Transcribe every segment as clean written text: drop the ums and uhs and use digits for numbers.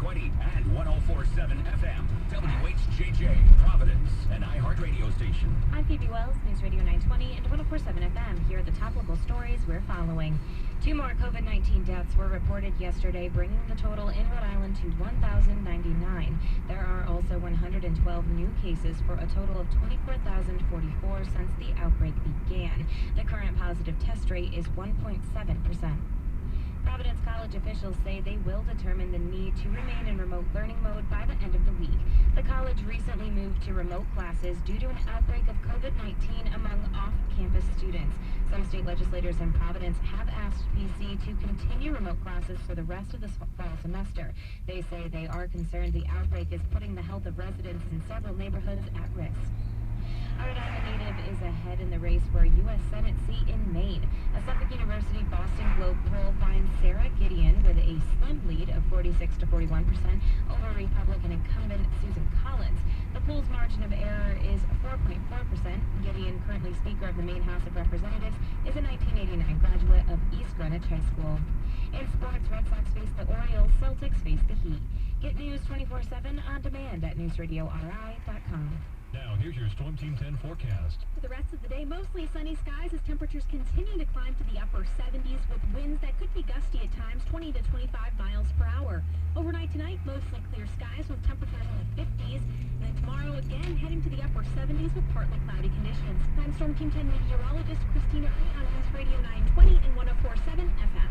920 and 104.7 FM. WHJJ, Providence, an iHeart radio station. I'm Phoebe Wells, News Radio 920 and 104.7 FM. Here are the top local stories we're following. 2 more COVID-19 deaths were reported yesterday, bringing the total in Rhode Island to 1,099. There are also 112 new cases for a total of 24,044 since the outbreak began. The current positive test rate is 1.7%. Providence College officials say they will determine the need to remain in remote learning mode by the end of the week. The college recently moved to remote classes due to an outbreak of COVID-19 among off-campus students. Some state legislators in Providence have asked PC to continue remote classes for the rest of the fall semester. They say they are concerned the outbreak is putting the health of residents in several neighborhoods at risk. A Rhode Island native is ahead in the race for a U.S. Senate seat in Maine. A Suffolk University Boston Globe poll finds Sarah Gideon with a slim lead of 46 to 41% over Republican incumbent Susan Collins. The poll's margin of error is 4.4%. Gideon, currently Speaker of the Maine House of Representatives, is a 1989 graduate of East Greenwich High School. In sports, Red Sox face the Orioles, Celtics face the Heat. Get news 24/7 on demand at newsradiori.com. Now, here's your Storm Team 10 forecast. For the rest of the day, mostly sunny skies as temperatures continue to climb to the upper 70s with winds that could be gusty at times, 20 to 25 miles per hour. Overnight tonight, mostly clear skies with temperatures in the 50s. And then tomorrow, again, heading to the upper 70s with partly cloudy conditions. I'm Storm Team 10 meteorologist Christina Ray on News Radio 920 and 104.7 FM.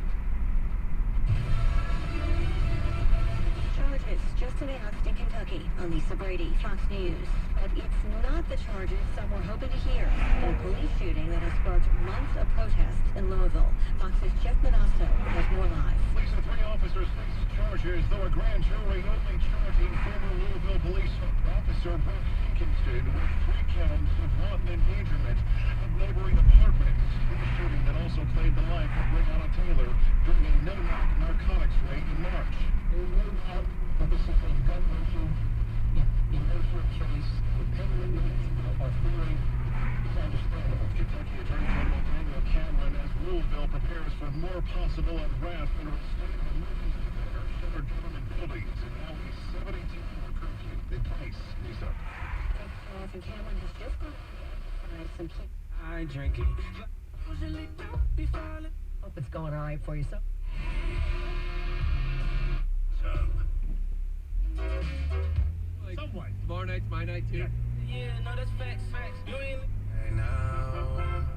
Charges just announced in Kentucky on Lisa Brady, Fox News. But it's not the charges some were hoping to hear. The police shooting that has sparked months of protests in Louisville. Fox's Jeff Manasso has more live. At least 3 officers face charges, though a grand jury only charging former Louisville police officer Brooke Kingston with 3 counts of wanton endangerment of neighboring apartments. In the shooting that also claimed the life of Breonna Taylor during a no-knock narcotics raid in March. There is no doubt that this is a gun issue. In every case, the pain of fearing is understandable. Kentucky Attorney General Daniel Cameron, as Louisville prepares for more possible unrest and a state of emergency there, shuttered government buildings and now a 72-hour curfew in place. Lisa. And Cameron has just gone some key. I drinking. Usually don't be falling. Hope it's going all right for you, so. Someone. Tomorrow night's my night too. Yeah, no, that's facts. You ain't. Hey now.